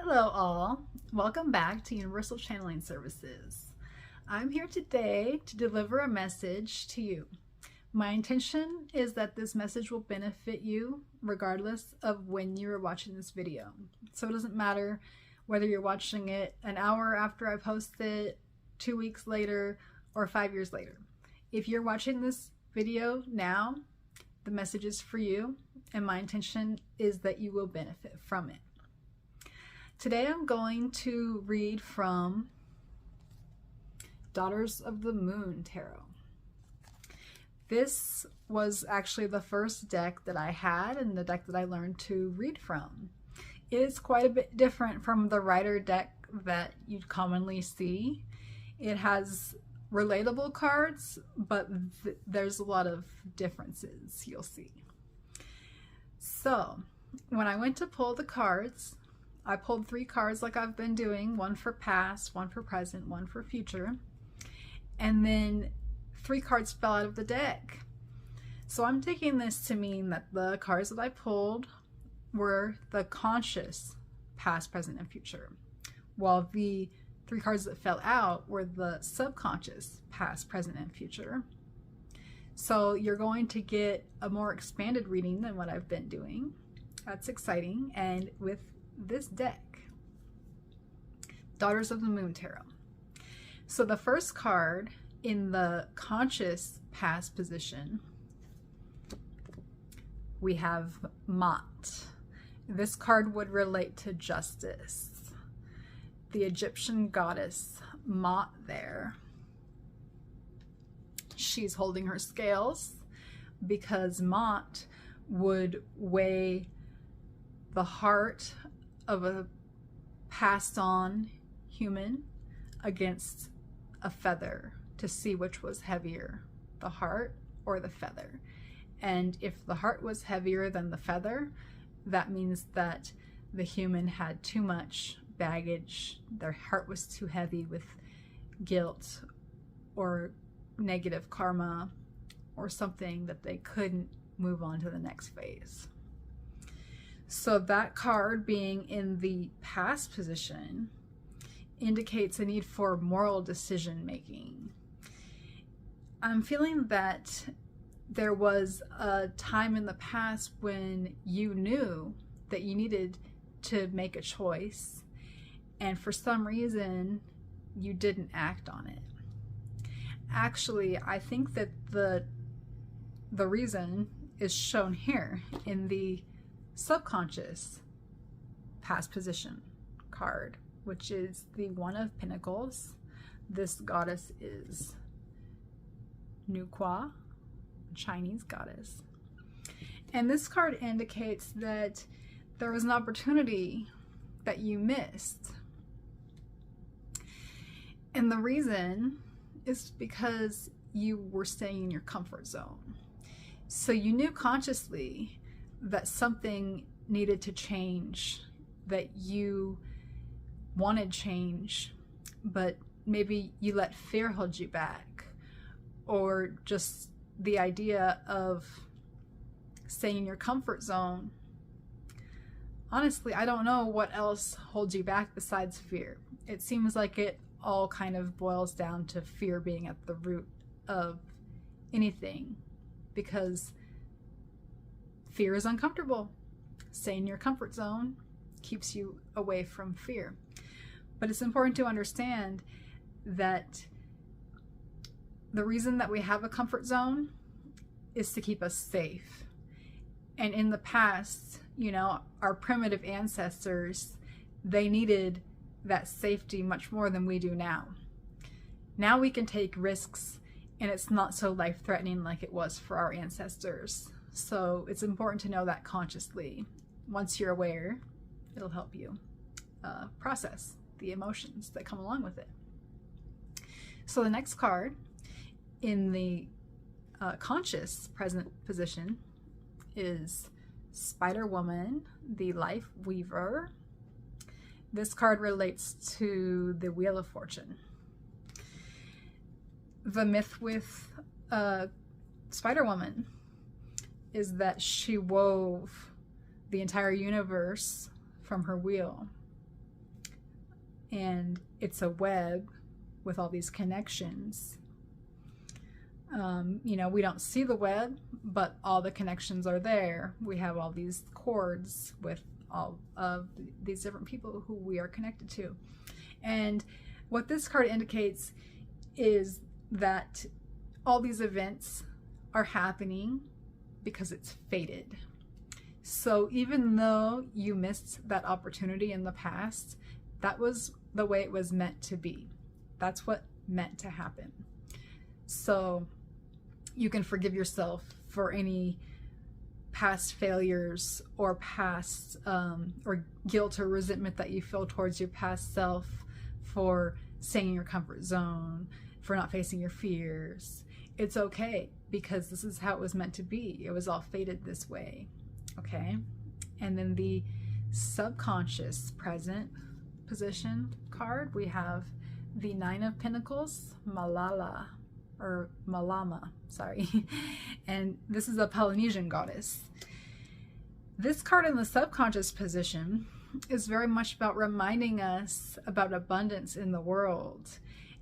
Hello all, welcome back to Universal Channeling Services. I'm here today to deliver a message to you. My intention is that this message will benefit you regardless of when you're watching this video. So it doesn't matter whether you're watching it an hour after I post it, 2 weeks later, or 5 years later. If you're watching this video now, the message is for you, and my intention is that you will benefit from it. Today I'm going to read from Daughters of the Moon Tarot. This was actually the first deck that I had and the deck that I learned to read from. It is quite a bit different from the Rider deck that you'd commonly see. It has relatable cards, but there's a lot of differences you'll see. So when I went to pull the cards, I pulled 3 cards like I've been doing, one for past, one for present, one for future, and then 3 cards fell out of the deck. So I'm taking this to mean that the cards that I pulled were the conscious past, present, and future, while the 3 cards that fell out were the subconscious past, present, and future. So you're going to get a more expanded reading than what I've been doing. That's exciting. And with this deck, Daughters of the Moon Tarot. So the first card in the conscious past position, we have MAAT. This card would relate to justice. The Egyptian goddess MAAT there. She's holding her scales because MAAT would weigh the heart of a passed on human against a feather to see which was heavier, the heart or the feather. And if the heart was heavier than the feather, that means that the human had too much baggage, their heart was too heavy with guilt or negative karma or something that they couldn't move on to the next phase. So that card being in the past position indicates a need for moral decision making. I'm feeling that there was a time in the past when you knew that you needed to make a choice, and for some reason you didn't act on it. Actually, I think that the reason is shown here in the subconscious past position card, which is the One of Pentacles. This goddess is Nuqua, Chinese goddess. And this card indicates that there was an opportunity that you missed. And the reason is because you were staying in your comfort zone. So you knew consciously that something needed to change, that you wanted change, but maybe you let fear hold you back, or just the idea of staying in your comfort zone. Honestly, I don't know what else holds you back besides fear. It seems like it all kind of boils down to fear being at the root of anything, because fear is uncomfortable. Staying in your comfort zone keeps you away from fear. But it's important to understand that the reason that we have a comfort zone is to keep us safe. And in the past, you know, our primitive ancestors, they needed that safety much more than we do now. Now we can take risks and it's not so life-threatening like it was for our ancestors. So it's important to know that consciously. Once you're aware, it'll help you process the emotions that come along with it. So the next card in the conscious present position is Spider-Woman, the Life Weaver. This card relates to the Wheel of Fortune. The myth with Spider-Woman is that she wove the entire universe from her wheel. and it's a web with all these connections. You know, we don't see the web, but all the connections are there. We have all these cords with all of these different people who we are connected to. And what this card indicates is that all these events are happening because it's fated. So even though you missed that opportunity in the past, that was the way it was meant to be. That's what meant to happen. So you can forgive yourself for any past failures or past or guilt or resentment that you feel towards your past self for staying in your comfort zone, for not facing your fears. It's okay, because this is how it was meant to be. It was all fated this way. Okay? And then the subconscious present position card, we have the Nine of Pentacles, Malama, sorry. And this is a Polynesian goddess. This card in the subconscious position is very much about reminding us about abundance in the world,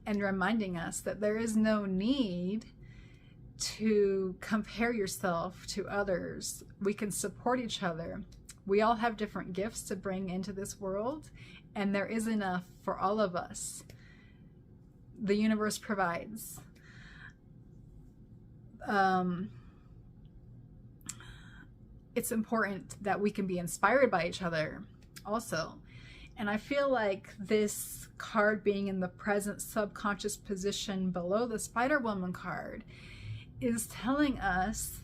and reminding us that there is no need to compare yourself to others. We can support each other. We all have different gifts to bring into this world, and there is enough for all of us. The universe provides. It's important that we can be inspired by each other also. And I feel like this card being in the present subconscious position below the Spider-Woman card is telling us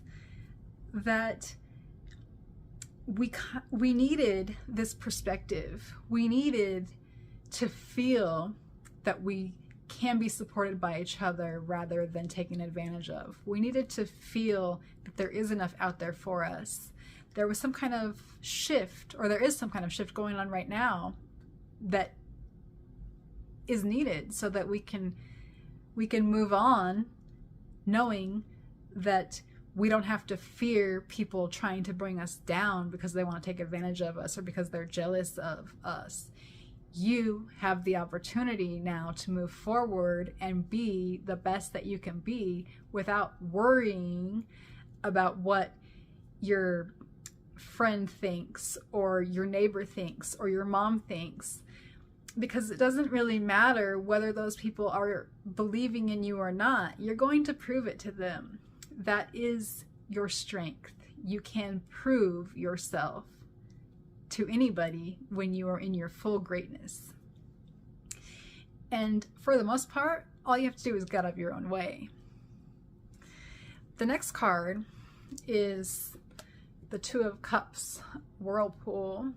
that we needed this perspective. We needed to feel that we can be supported by each other rather than taken advantage of. We needed to feel that there is enough out there for us. There was some kind of shift, or there is some kind of shift going on right now that is needed so that we can move on, knowing that we don't have to fear people trying to bring us down because they want to take advantage of us or because they're jealous of us. You have the opportunity now to move forward and be the best that you can be without worrying about what your friend thinks or your neighbor thinks or your mom thinks, because it doesn't really matter whether those people are believing in you or not. You're going to prove it to them. That is your strength. You can prove yourself to anybody when you are in your full greatness. And for the most part, all you have to do is get out of your own way. The next card is the Two of Cups, Whirlpool,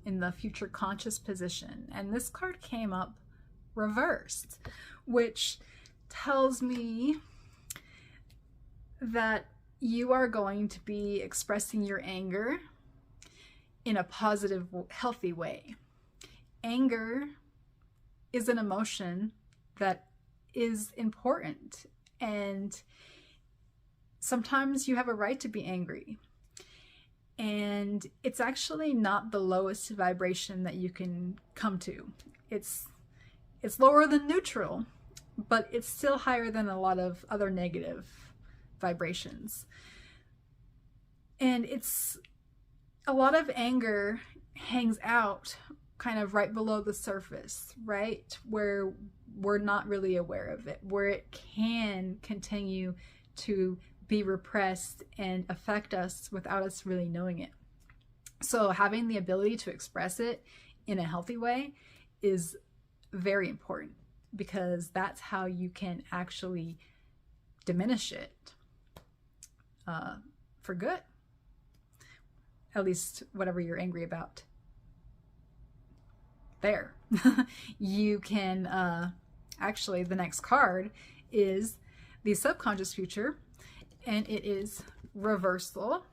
in the future conscious position. And this card came up reversed, which tells me that you are going to be expressing your anger in a positive, healthy way. Anger is an emotion that is important, and sometimes you have a right to be angry. And it's actually not the lowest vibration that you can come to. It's lower than neutral, but it's still higher than a lot of other negative vibrations. And a lot of anger hangs out kind of right below the surface, right? Where we're not really aware of it, where it can continue to be repressed and affect us without us really knowing it. So having the ability to express it in a healthy way is very important, because that's how you can actually diminish it for good. At least whatever you're angry about. There. You can, actually, the next card is the subconscious future, and it is reversal,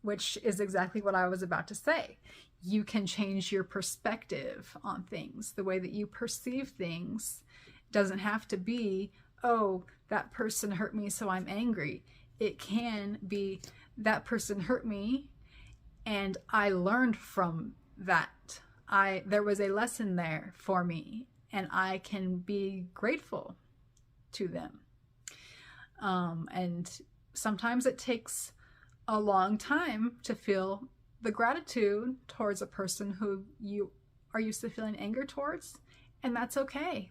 which is exactly what I was about to say. You can change your perspective on things. The way that you perceive things doesn't have to be, oh, that person hurt me, so I'm angry. It can be, that person hurt me, and I learned from that there was a lesson there for me, and I can be grateful to them. And sometimes it takes a long time to feel the gratitude towards a person who you are used to feeling anger towards, and that's okay.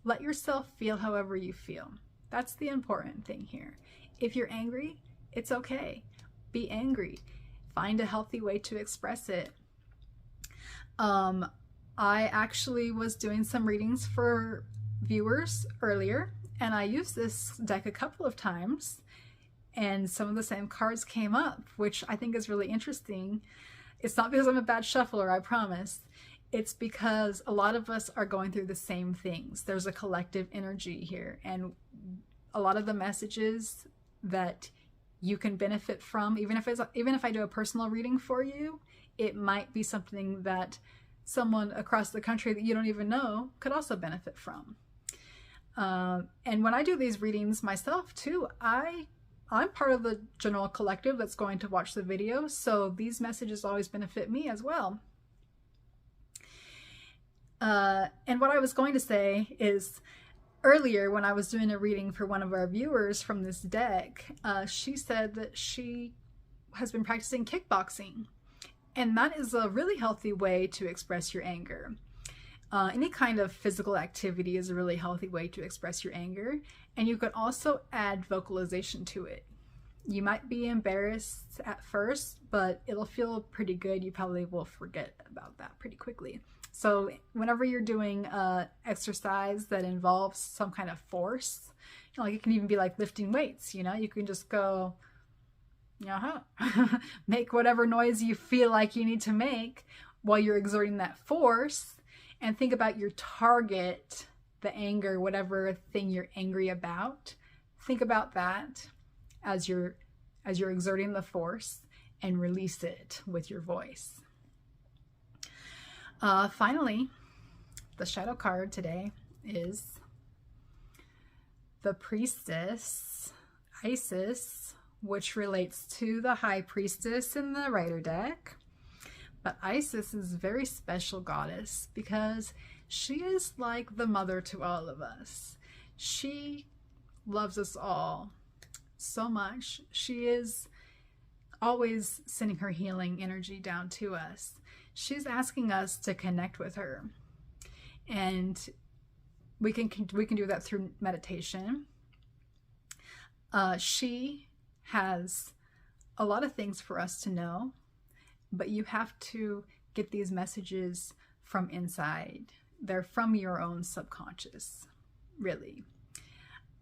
Let yourself feel however you feel. That's the important thing here. If you're angry, it's okay. Be angry. Find a healthy way to express it. I actually was doing some readings for viewers earlier, and I used this deck a couple of times, and some of the same cards came up, which I think is really interesting. It's not because I'm a bad shuffler, I promise. It's because a lot of us are going through the same things. There's a collective energy here, and a lot of the messages that you can benefit from, even if I do a personal reading for you, it might be something that someone across the country that you don't even know could also benefit from. And when I do these readings myself too, I'm part of the general collective that's going to watch the video, so these messages always benefit me as well. And what I was going to say is, earlier when I was doing a reading for one of our viewers from this deck, she said that she has been practicing kickboxing, and that is a really healthy way to express your anger. Any kind of physical activity is a really healthy way to express your anger, and you could also add vocalization to it. You might be embarrassed at first, but it'll feel pretty good. You probably will forget about that pretty quickly. So whenever you're doing exercise that involves some kind of force, you know, like it can even be like lifting weights, you know, you can just go, make whatever noise you feel like you need to make while you're exerting that force, and think about your target, the anger, whatever thing you're angry about. Think about that as you're exerting the force, and release it with your voice. Finally, the shadow card today is the Priestess, Isis, which relates to the High Priestess in the Rider deck. But Isis is a very special goddess because she is like the mother to all of us. She loves us all so much. She is always sending her healing energy down to us. She's asking us to connect with her, and we can do that through meditation. She has a lot of things for us to know, but you have to get these messages from inside. They're from your own subconscious, really.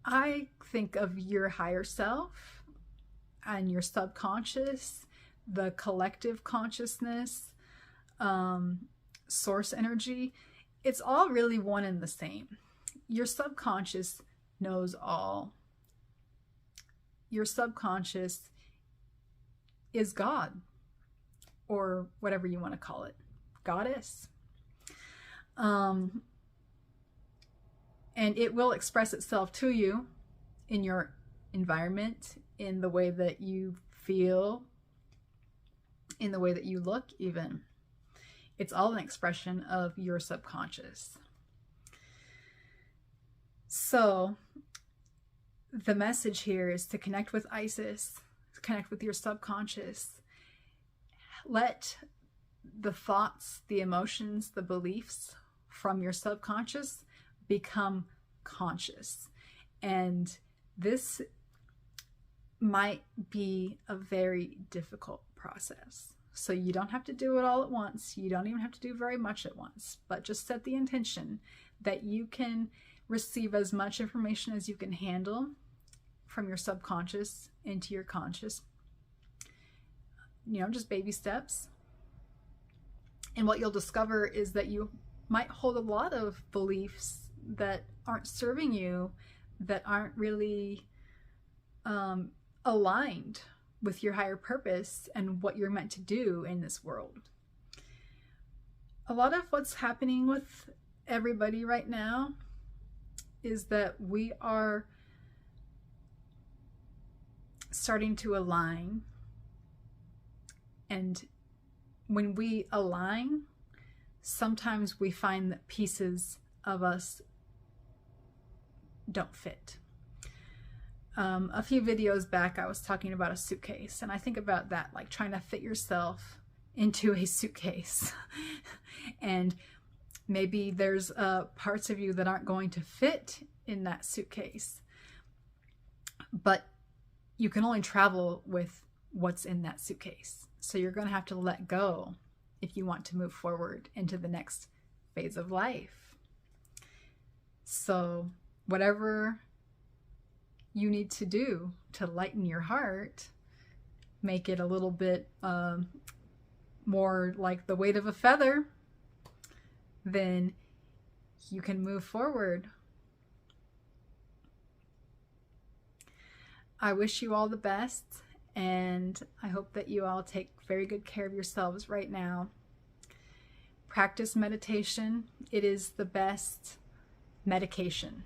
I think of your higher self and your subconscious, the collective consciousness, source energy. It's all really one and the same. Your subconscious knows all. Your subconscious is God, or whatever you want to call it, goddess. And it will express itself to you in your environment, in the way that you feel, in the way that you look even. It's all an expression of your subconscious. So the message here is to connect with Isis, to connect with your subconscious. Let the thoughts, the emotions, the beliefs from your subconscious become conscious. And this might be a very difficult process. So you don't have to do it all at once. You don't even have to do very much at once, but just set the intention that you can receive as much information as you can handle from your subconscious into your conscious. You know, just baby steps. And what you'll discover is that you might hold a lot of beliefs that aren't serving you, that aren't really aligned with your higher purpose and what you're meant to do in this world. A lot of what's happening with everybody right now is that we are starting to align. And when we align, sometimes we find that pieces of us don't fit. A few videos back, I was talking about a suitcase, and I think about that, like trying to fit yourself into a suitcase. And maybe there's parts of you that aren't going to fit in that suitcase, but you can only travel with what's in that suitcase. So you're going to have to let go if you want to move forward into the next phase of life. So whatever you need to do to lighten your heart, make it a little bit more like the weight of a feather, then you can move forward. I wish you all the best, and I hope that you all take very good care of yourselves right now. Practice meditation. It is the best medication.